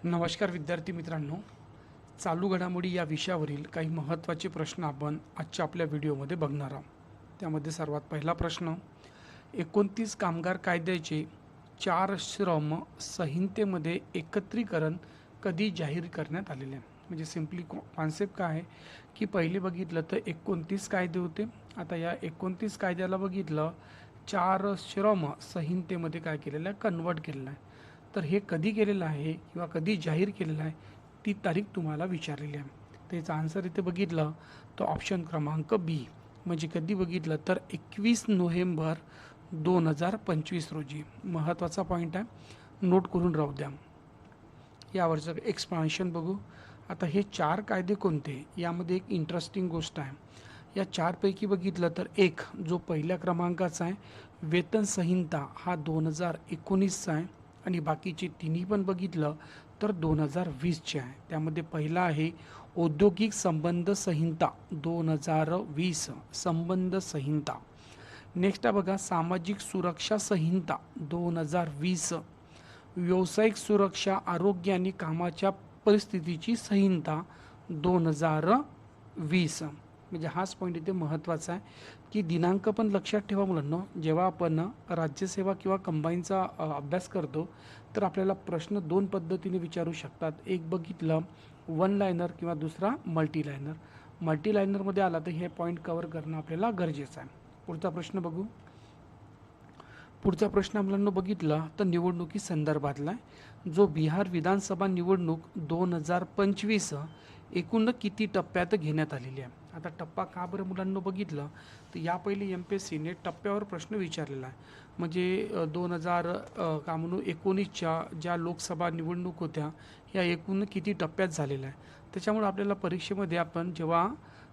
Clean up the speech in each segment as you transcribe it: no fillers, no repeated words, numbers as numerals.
नमस्कार विद्यार्थी मित्रांनो, चालू घडामोडी या विषयावरील काही महत्त्वाचे प्रश्न आपण आजच्या आपल्या व्हिडिओमध्ये बघणार आहोत. त्यामध्ये सर्वात पहिला प्रश्न, 29 कामगार कायद्याचे 4 श्रम संहितेमध्ये एकत्रीकरण कधी जाहीर करण्यात आलेले आहे? म्हणजे सिम्पली कॉन्सेप्ट काय आहे की पहिले बघितलं तर 29 कायदे होते. आता या 29 कायद्याला बघितलं 4 श्रम संहितेमध्ये काय केलेलं आहे, कन्वर्ट केलेलं आहे. तर हे कधी केलेलं आहे किंवा कधी जाहीर केलेलं आहे ती तारीख तुम्हाला विचारलेली आहे. त्याचा आन्सर इथे बघितलं तर ऑप्शन क्रमांक बी, म्हणजे कधी बघितलं तर 21 नोव्हेंबर 2025 रोजी. महत्त्वाचा पॉईंट आहे, नोट करून राहू द्या. यावरचं एक्सप्लेनेशन बघू. आता हे 4 कायदे कोणते, यामध्ये एक इंटरेस्टिंग गोष्ट आहे. या 4पैकी बघितलं तर एक जो पहिल्या क्रमांकाचा आहे, वेतन संहिता, हा 2019चा आहे. आणि बाकीचे तिन्ही पण बघितलं तर 2020चे आहे. त्यामध्ये पहिला आहे औद्योगिक संबंध संहिता 2020, संबंध संहिता. नेक्स्ट आहे बघा सामाजिक सुरक्षा संहिता 2020, व्यावसायिक सुरक्षा, आरोग्य आणि कामाच्या परिस्थितीची संहिता 2020. म्हणजे हाच पॉईंट इथे महत्त्वाचा आहे की दिनांक पण लक्षात ठेवा मुलांनो. जेव्हा आपण राज्यसेवा किंवा कंबाईनचा अभ्यास करतो तर आपल्याला प्रश्न दोन पद्धतीने विचारू शकतात. एक बघितलं वन लायनर किंवा दुसरा मल्टी लायनर. मल्टी लायनरमध्ये आला तर हे पॉईंट कव्हर करणं आपल्याला गरजेचं आहे. पुढचा प्रश्न बघू. पुढचा प्रश्न मुलांना बघितला तर निवडणुकी संदर्भातला आहे. जो बिहार विधानसभा निवडणूक 2025 एकूण किती टप्प्यात घेण्यात आलेली आहे? आता टप्पा का बरं मुलांना बघितलं तर या पहिले MPSCने टप्प्यावर प्रश्न विचारलेला आहे. म्हणजे 2019च्या ज्या लोकसभा निवडणूक होत्या या एकूण किती टप्प्यात झालेल्या आहे. त्याच्यामुळे आपल्याला परीक्षेमध्ये आपण जेव्हा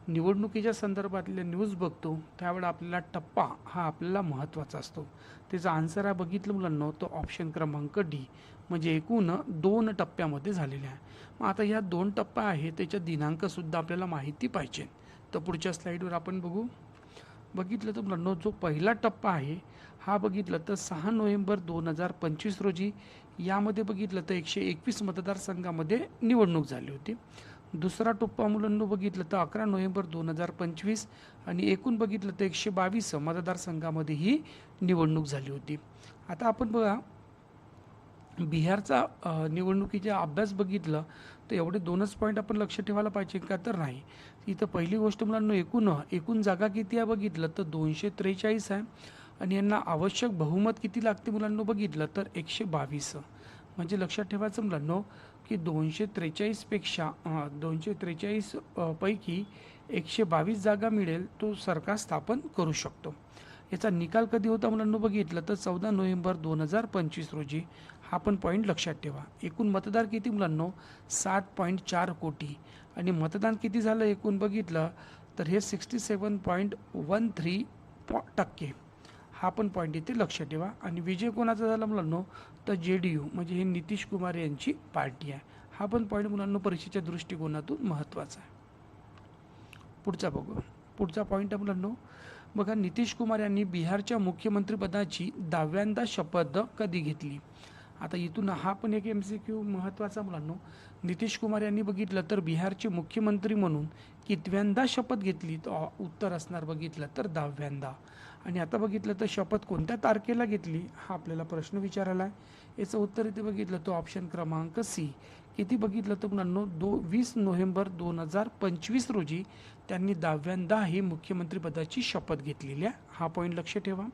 निवडणुकीच्या संदर्भातल्या न्यूज बघतो त्यावेळेला आपल्याला टप्पा हा आपल्याला महत्त्वाचा असतो. त्याचा आन्सर आहे बघितलं मुलांना तो ऑप्शन क्रमांक डी, म्हणजे एकूण 2 टप्प्यामध्ये झालेले आहे. मग आता या 2 टप्पा आहे त्याच्या दिनांकसुद्धा आपल्याला माहिती पाहिजे. तर पुढच्या स्लाईडवर आपण बघू. बघितलं तर मुलांना जो पहिला टप्पा आहे हा बघितलं तर 6 नोव्हेंबर 2025 रोजी. यामध्ये बघितलं तर 121 मतदारसंघामध्ये निवडणूक झाली होती. दुसरा टप्पा मुलांना बघितलं तर 11 नोव्हेंबर 2025 आणि एकूण बघितलं तर 122 मतदारसंघामध्ये ही निवडणूक झाली होती. आता आपण बघा बिहारचा निवडणुकीचा अभ्यास बघितलं तर एवढे 2च पॉईंट आपण लक्ष ठेवायला पाहिजे का, तर नाही. इथं पहिली गोष्ट मुलांना एकूण जागा किती आहे बघितलं तर 243 आहे. आणि यांना आवश्यक बहुमत किती लागते मुलांना बघितलं तर 122. म्हणजे लक्षात ठेवायचं मुलांना की 243पेक्षा 243 पैकी 122 जागा मिळेल तो सरकार स्थापन करू शकतो. याचा निकाल कधी होता मुलांना बघितलं तर 14 नोव्हेंबर 2025 रोजी. हा पण पॉईंट लक्षात ठेवा. एकूण मतदार किती मुलांना 7.4 कोटी. आणि मतदान किती झालं एकूण बघितलं तर हे 67.13%. हा पण पॉईंट इथे लक्षात ठेवा. आणि विजय कोणाचा झाला मुलांना तर JDU, म्हणजे हे नितीश कुमार यांची पार्टी आहे. हा पण पॉईंट मुलांना परीक्षेच्या दृष्टिकोनातून महत्त्वाचा आहे. पुढचा बघू. पुढचा पॉईंट आहे मुलांना बघा, नितीश कुमार यांनी बिहारच्या मुख्यमंत्रीपदाची 10व्यांदा शपथ कधी घेतली? आता इथून हा पण एक MCQ महत्त्वाचा मुलांना. नितीश कुमार यांनी बघितलं तर बिहारचे मुख्यमंत्री म्हणून कितव्यांदा शपथ घेतली? तर उत्तर असणार बघितलं तर 10व्यांदा. आणि आता बघितलं तर शपथ कोणत्या तारखेला घेतली हा आपल्याला प्रश्न विचारायला आहे. याचं उत्तर इथे बघितलं तो ऑप्शन क्रमांक सी. किती बघितलं तर मुलांना 20 नोव्हेंबर 2025 रोजी त्यांनी 10व्यांदा ही मुख्यमंत्रीपदाची शपथ घेतलेली आहे. हा पॉईंट लक्ष ठेवा.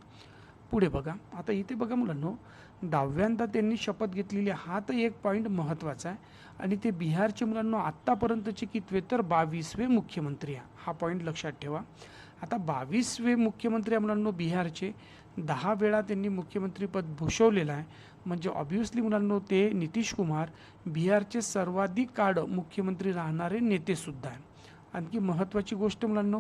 पुढे बघा. आता इथे बघा मुलांनो 10व्यांदा त्यांनी शपथ घेतलेली, हा तर एक पॉईंट महत्त्वाचा आहे. आणि ते बिहारचे मुलांना आत्तापर्यंतचे कितवे तर 22वे मुख्यमंत्री आहे. हा पॉईंट लक्षात ठेवा. आता 22वे मुख्यमंत्री मुलांना बिहारचे 10 वेळा त्यांनी मुख्यमंत्रीपद भूषवलेलं आहे. म्हणजे ऑब्व्हियसली मुलांना ते नितीश कुमार बिहारचे सर्वाधिक काळ मुख्यमंत्री राहणारे नेतेसुद्धा आहे. आणखी महत्त्वाची गोष्ट मुलांना,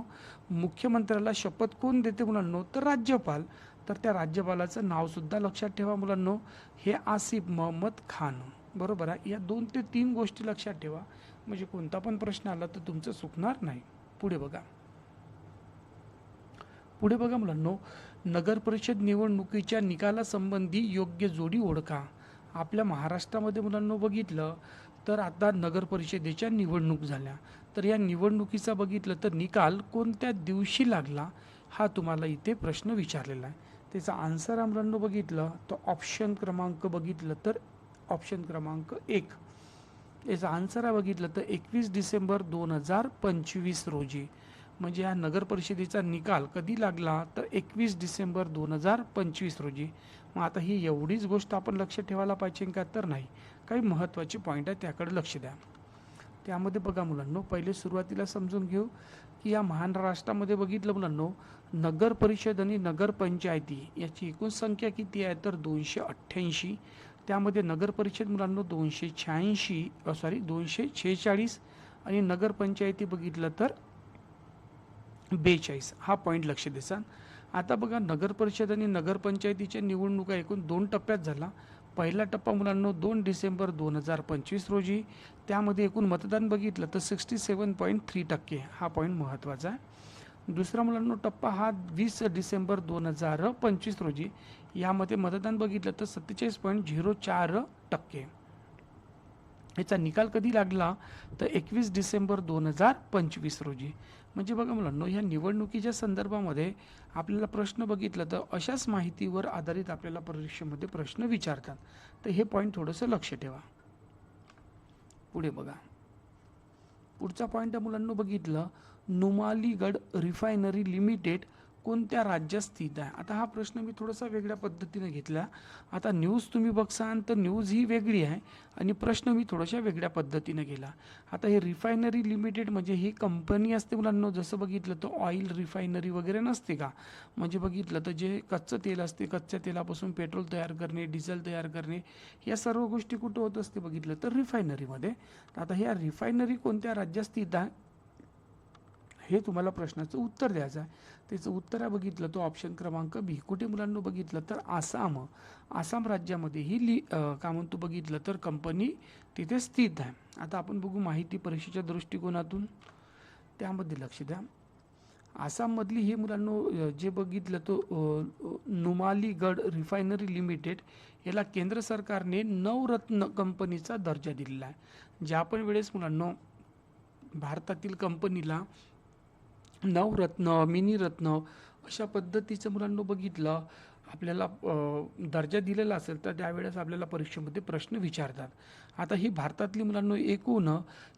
मुख्यमंत्र्याला शपथ कोण देते मुलांना तर राज्यपाल. तर त्या राज्यपालाचं नावसुद्धा लक्षात ठेवा मुलांना, हे आसिफ मोहम्मद खान. बरोबर आहे. या 2 ते 3 गोष्टी लक्षात ठेवा, म्हणजे कोणता पण प्रश्न आला तर तुमचं चुकणार नाही. पुढे बघा. पुढे बघा मुलांनो, नगर परिषद निवडणुकीच्या निकालासंबंधी योग्य जोडी ओळखा. आपल्या महाराष्ट्रामध्ये मुलांना बघितलं तर आता नगर परिषदेच्या निवडणूक झाल्या, तर या निवडणुकीचा बघितलं तर निकाल कोणत्या दिवशी लागला हा तुम्हाला इथे प्रश्न विचारलेला आहे. त्याचा आन्सर मुलांना बघितलं तर ऑप्शन क्रमांक बघितलं तर ऑप्शन क्रमांक 1, याचा आन्सर आहे बघितलं तर 21 डिसेंबर 2025 रोजी. म्हणजे या नगर परिषदेचा निकाल कधी लागला तर 21 डिसेंबर 2025 रोजी. मग आता ही एवढीच गोष्ट आपण लक्ष ठेवायला पाहिजे का, तर नाही, काही महत्त्वाचे पॉईंट आहे त्याकडे लक्ष द्या. त्यामध्ये बघा मुलांनो, पहिले सुरुवातीला समजून घेऊ की या महाराष्ट्रामध्ये बघितलं मुलांनो, नगर परिषद आणि नगरपंचायती याची एकूण संख्या किती आहे तर 288. त्यामध्ये नगर परिषद मुलांनो 246 आणि नगरपंचायती बघितलं तर 42. हा पॉईंट लक्ष द्यायचा. आता बघा, नगर परिषद आणि नगरपंचायतीच्या निवडणुका एकूण 2 टप्प्यात झाला. पहिला टप्पा मुलांनो 2 डिसेंबर 2025 रोजी. त्यामध्ये एकूण मतदान बघितलं तर 67.3%. हा पॉईंट महत्त्वाचा आहे. दुसरा मुलांनो टप्पा हा 20 डिसेंबर 2025 रोजी. यामध्ये मतदान बघितलं तर 47.04%. याचा निकाल कधी लागला तर 21 डिसेंबर 2025 रोजी. म्हणजे बघा मुलांनो, ह्या निवडणुकीच्या संदर्भामध्ये आपल्याला प्रश्न बघितलं तर अशाच माहितीवर आधारित आपल्याला परीक्षेमध्ये प्रश्न विचारतात. तर हे पॉईंट थोडंसं लक्ष ठेवा. पुढे बघा, पुढचा पॉईंट आहे मुलांनो बघितलं, नुमालीगड रिफायनरी लिमिटेड कोणत्या राज्यात स्थित आहे. आता हा प्रश्न मी थोडासा वेगळ्या पद्धतीने घेतला. आता न्यूज तुम्ही बघसाल तर न्यूज ही वेगळी आहे आणि प्रश्न मी थोड्याशा वेगळ्या पद्धतीने गेला. आता हे रिफायनरी लिमिटेड म्हणजे ही कंपनी असते मुलांनो, जसं बघितलं तर ऑइल रिफायनरी वगैरे नसते का, म्हणजे बघितलं तर जे कच्चं तेल असते, कच्च्या तेलापासून पेट्रोल तयार करणे, डिझेल तयार करणे, या सर्व गोष्टी कुठं होत असते बघितलं तर रिफायनरीमध्ये. आता ह्या रिफायनरी कोणत्या राज्यात स्थित आहे हे तुम्हाला प्रश्नाचं उत्तर द्यायचं आहे. त्याचं उत्तर आहे बघितलं तो ऑप्शन क्रमांक बी. कुठे मुलांना बघितलं तर आसाम राज्यामध्ये ही काय म्हणतो बघितलं तर कंपनी तिथे स्थित आहे. आता आपण बघू माहिती परीक्षेच्या दृष्टिकोनातून, त्यामध्ये लक्ष द्या. आसाममधली ही मुलांना जे बघितलं तो नुमालीगड रिफायनरी लिमिटेड याला केंद्र सरकारने नवरत्न कंपनीचा दर्जा दिलेला आहे. ज्या पण वेळेस मुलांना भारतातील कंपनीला नवरत्न, मिनीरत्न अशा पद्धतीचं मुलांना बघितलं आपल्याला दर्जा दिलेला असेल तर त्यावेळेस आपल्याला परीक्षेमध्ये प्रश्न विचारतात. आता ही भारतातली मुलांना एकूण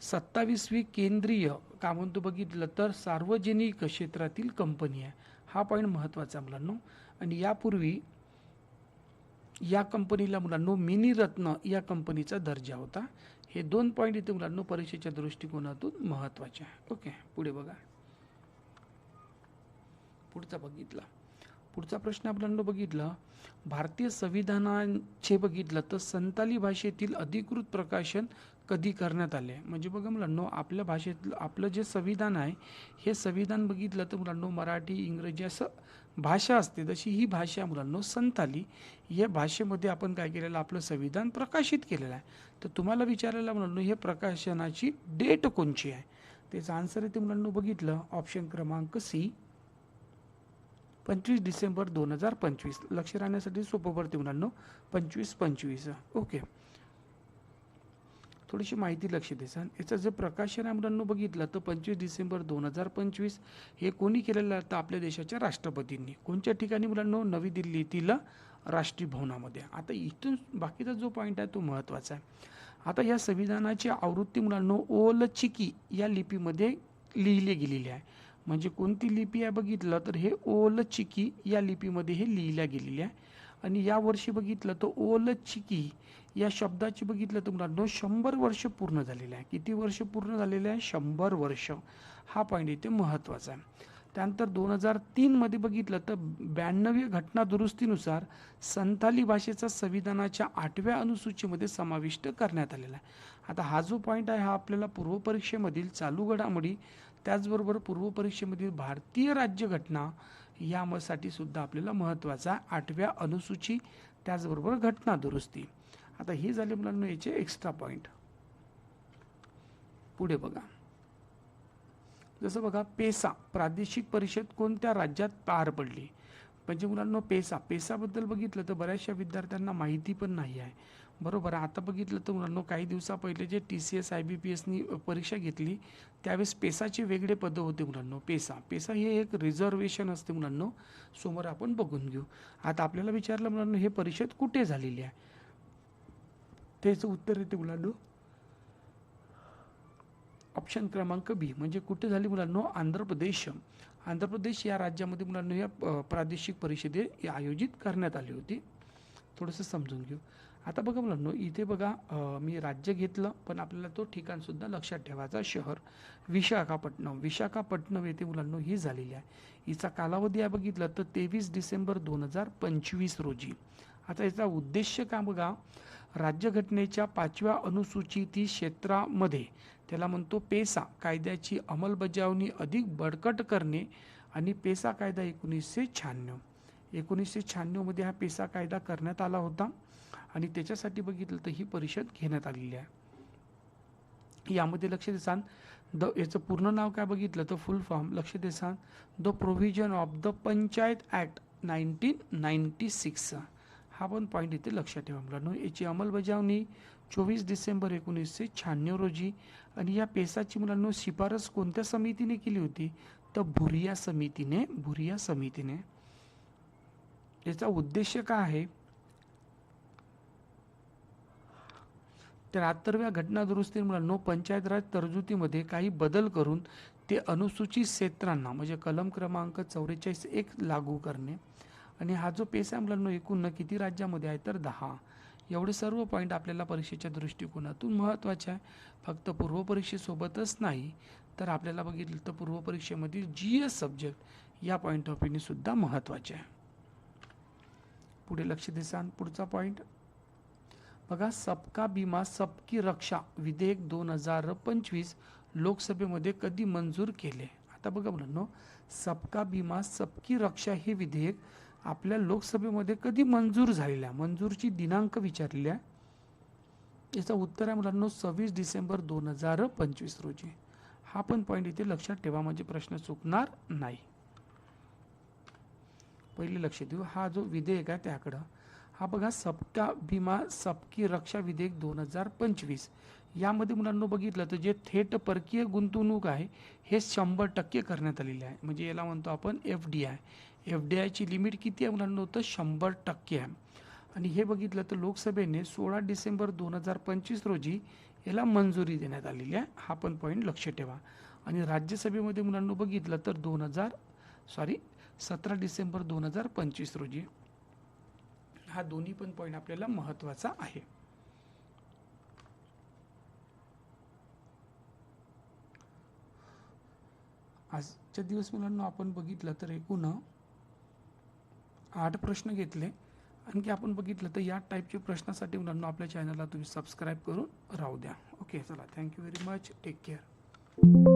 27वी केंद्रीय काय म्हणतो बघितलं तर सार्वजनिक क्षेत्रातील कंपनी आहे. हा पॉईंट महत्त्वाचा आहे मुलांना. आणि यापूर्वी या कंपनीला मुलांना मिनीरत्न या कंपनीचा दर्जा होता. हे 2 पॉईंट इथे मुलांना परीक्षेच्या दृष्टिकोनातून महत्त्वाचे आहे. ओके, पुढे बघा. पुढचा बघितला, पुढचा प्रश्न आपल्याला बघितला, भारतीय संविधानाचे बघितलं तर संताली भाषेतील अधिकृत प्रकाशन कधी करण्यात आले. म्हणजे बघा मुलांनो, आपल्या भाषेतलं आपलं जे संविधान आहे हे संविधान बघितलं तर मुलांनो मराठी, इंग्रजी असं भाषा असते, तशी ही भाषा मुलांनो संताली या भाषेमध्ये आपण काय केलेलं आपलं संविधान प्रकाशित केलेलं आहे. तर तुम्हाला विचारायला मुलांनो हे प्रकाशनाची डेट कोणची आहे. त्याचा आन्सर आहे ते मुलांनो बघितलं ऑप्शन क्रमांक सी, 25 डिसेंबर 2025. लक्ष राहण्यासाठी सोपं पडते मुलांनो, 25-25. ओके, थोडीशी माहिती लक्ष द्यायचं. याचं जे प्रकाशन आहे मुलांनो बघितलं तर 25 डिसेंबर 2025 हे कोणी केलेलं आहे तर आपल्या देशाच्या राष्ट्रपतींनी. कोणत्या ठिकाणी मुलांनो, नवी दिल्ली येथील राष्ट्रीय भवनामध्ये. आता इथून बाकीचा जो पॉईंट आहे तो महत्त्वाचा आहे. आता या संविधानाची आवृत्ती मुलांनो ओलचिकी या लिपीमध्ये लिहिली गेलेली आहे. म्हणजे कोणती लिपी आहे बघितलं तर हे ओलचिकी या लिपीमध्ये हे लिहिल्या गेलेली आहे. आणि या वर्षी बघितलं तर ओलचिकी या शब्दाची बघितलं तर मुलांनो 100 वर्ष पूर्ण झालेले आहे. किती वर्ष पूर्ण झालेले आहे? 100 वर्ष. हा पॉईंट इथे महत्त्वाचा आहे. त्यानंतर 2003 मध्ये बघितलं तर 92व्या घटना दुरुस्तीनुसार संथाली भाषेचा संविधानाच्या 8व्या अनुसूचीमध्ये समाविष्ट करण्यात आलेला आहे. आता हा जो पॉईंट आहे हा आपल्याला पूर्वपरीक्षेमधील चालू घडामोडी त्याचबरोबर पूर्वपरीक्षेमधील भारतीय राज्यघटना यासाठी सुद्धा आपल्याला महत्त्वाचा 8व्या अनुसूची त्याचबरोबर घटना दुरुस्ती. आता हे झाले मुलांना याचे एक्स्ट्रा पॉईंट. पुढे बघा, जसं बघा पेसा प्रादेशिक परिषद कोणत्या राज्यात पार पडली. म्हणजे मुलांनो पेसाबद्दल बघितलं तर बऱ्याचशा विद्यार्थ्यांना माहिती पण नाही आहे, बरोबर. आता बघितलं तर मुलांनो काही दिवसा पहिले जे TCS IBPSनी परीक्षा घेतली त्यावेळेस पेसाचे वेगळे पद होते मुलांनो. पेसा हे एक रिझर्वेशन असते मुलांनो, समोर आपण बघून घेऊ. आता आपल्याला विचारलं मुलांनो हे परिषद कुठे झालेली आहे, त्याचं उत्तर येते मुलांनो ऑप्शन क्रमांक बी, म्हणजे कुठे झाली मुलांनो, आंध्र प्रदेश या राज्यामध्ये मुलांनो या प्रादेशिक परिषदे आयोजित करण्यात आली होती. थोडंसं समजून घेऊ. आता बघा मुलांनो इथे बघा मी राज्य घेतलं पण आपल्याला तो ठिकाणसुद्धा लक्षात ठेवायचा. शहर विशाखापट्टणम येथे मुलांनो ही झालेली आहे. हिचा कालावधी आहे बघितलं तर 23 डिसेंबर 2025 रोजी. आता याचा उद्देश का बघा, राज्यघटनेच्या 5व्या अनुसूचित क्षेत्रामध्ये त्याला म्हणतो पेसा कायद्याची अंमलबजावणी अधिक बळकट करणे आणि पेसा कायदा 1996 मध्ये हा पेसा कायदा करण्यात आला होता आणि त्याच्यासाठी बघितलं तर ही परिषद घेण्यात आलेली आहे. यामध्ये लक्ष देसान याचं पूर्ण नाव काय बघितलं तर फुल फॉर्म लक्ष देसान the provision of the panchayat act 1996. हा पण पॉईंट इथे लक्षात ठेवा मुलांनो. याची अंमलबजावणी 24 डिसेंबर 1996 रोजी आणि या पेसाची मुलांनो शिफारस कोणत्या समितीने केली होती तर भुरिया समितीने. याचा उद्देश काय आहे, 73व्या घटना दुरुस्ती मुलांनो पंचायत राज तरतुदीमध्ये काही बदल करून ते अनुसूचित क्षेत्रांना म्हणजे कलम क्रमांक 44(1) लागू करणे. आणि हा जो पेसा मुलांनो एकूण किती राज्यामध्ये आहे तर 10. एवढे सर्व पॉईंट आपल्याला परीक्षेच्या दृष्टिकोनातून महत्त्वाचे आहे. फक्त पूर्वपरीक्षेसोबतच नाही तर आपल्याला बघितलं तर पूर्वपरीक्षेमधील GS सब्जेक्ट या पॉईंट ऑफ व्ह्यूने सुद्धा महत्त्वाचे आहे. पुढे लक्ष देसान पुढचा पॉईंट बघा, सबका बीमा सबकी रक्षा विधेयक 2025 लोकसभेमध्ये कधी मंजूर केले. आता बघा मुलांनो सबका बीमा सबकी रक्षा हे विधेयक आपल्या लोकसभेमध्ये कधी मंजूर झालेलं आहे, मंजूरची दिनांक विचारलेली आहे. याचं उत्तर आहे मुलांनो 26 डिसेंबर 2025 रोजी. हा पण पॉईंट इथे लक्षात ठेवा म्हणजे प्रश्न चुकणार नाही. पहिले लक्ष देऊ हा जो विधेयक आहे त्याकडं. हा बघा सबका बीमा सबकी रक्षा विधेयक 2025 यामध्ये मुलांना बघितलं तर जे थेट परकीय गुंतवणूक आहे हे 100% करण्यात आलेली आहे. म्हणजे याला म्हणतो आपण FDIची लिमिट किती आहे मुलांना तर 100% आहे. आणि हे बघितलं तर लोकसभेने 16 डिसेंबर 2025 रोजी याला मंजुरी देण्यात आलेली आहे. हा पण पॉईंट लक्ष ठेवा. आणि राज्यसभेमध्ये मुलांना बघितलं तर 17 डिसेंबर 2025 रोजी. हा दोन्ही पण पॉईंट आपल्याला महत्त्वाचा आहे. आजच्या दिवस मुलांना आपण बघितलं तर एकूण 8 प्रश्न घेतले. आणखी आपण बघितलं तर या टाईपच्या प्रश्नासाठी मुलांना आपल्या चॅनलला तुम्ही सबस्क्राईब करून राहू द्या. ओके चला, thank you very much, take care.